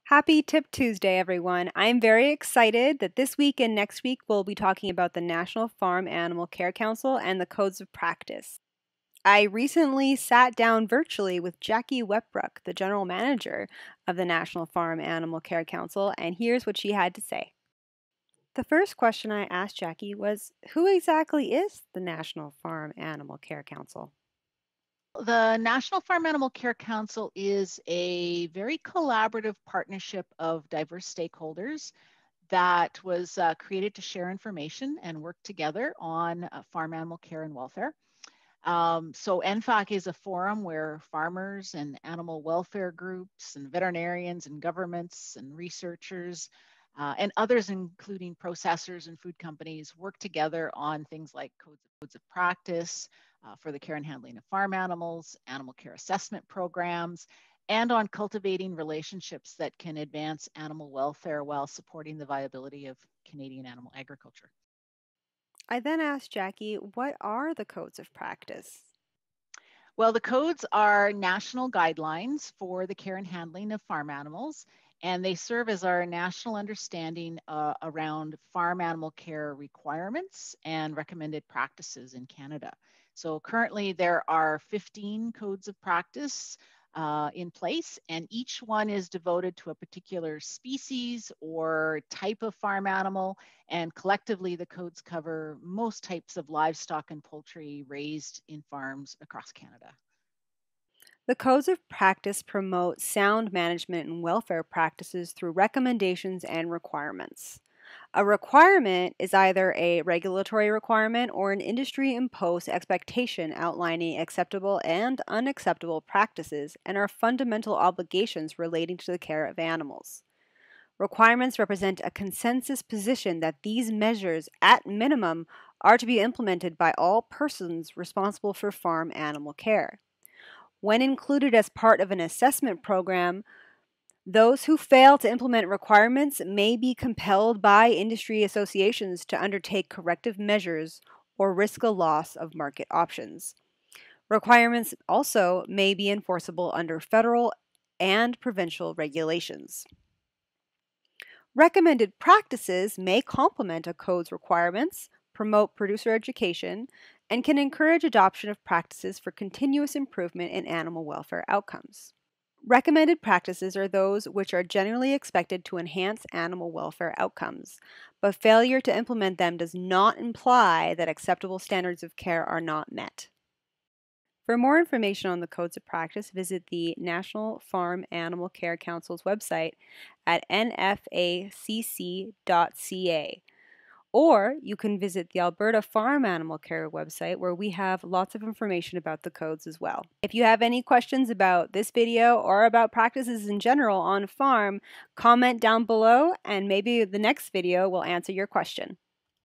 Happy Tip Tuesday, everyone. I'm very excited that this week and next week we'll be talking about the National Farm Animal Care Council and the Codes of Practice. I recently sat down virtually with Jackie Wepbrook, the General Manager of the National Farm Animal Care Council, and here's what she had to say. The first question I asked Jackie was, who exactly is the National Farm Animal Care Council? The National Farm Animal Care Council is a very collaborative partnership of diverse stakeholders that was created to share information and work together on farm animal care and welfare. So NFAC is a forum where farmers and animal welfare groups and veterinarians and governments and researchers and others, including processors and food companies, work together on things like codes of practice for the care and handling of farm animals, animal care assessment programs, and on cultivating relationships that can advance animal welfare while supporting the viability of Canadian animal agriculture. I then asked Jackie, what are the Codes of Practice? Well, the codes are national guidelines for the care and handling of farm animals, and they serve as our national understanding around farm animal care requirements and recommended practices in Canada. So currently there are 15 codes of practice in place, and each one is devoted to a particular species or type of farm animal. And collectively, the codes cover most types of livestock and poultry raised in farms across Canada. The Codes of Practice promote sound management and welfare practices through recommendations and requirements. A requirement is either a regulatory requirement or an industry imposed expectation outlining acceptable and unacceptable practices and are fundamental obligations relating to the care of animals. Requirements represent a consensus position that these measures, at minimum, are to be implemented by all persons responsible for farm animal care. When included as part of an assessment program, those who fail to implement requirements may be compelled by industry associations to undertake corrective measures or risk a loss of market options. Requirements also may be enforceable under federal and provincial regulations. Recommended practices may complement a code's requirements, promote producer education, and can encourage adoption of practices for continuous improvement in animal welfare outcomes. Recommended practices are those which are generally expected to enhance animal welfare outcomes, but failure to implement them does not imply that acceptable standards of care are not met. For more information on the Codes of Practice, visit the National Farm Animal Care Council's website at nfacc.ca. Or you can visit the Alberta Farm Animal Care website where we have lots of information about the codes as well. If you have any questions about this video or about practices in general on farm, comment down below and maybe the next video will answer your question.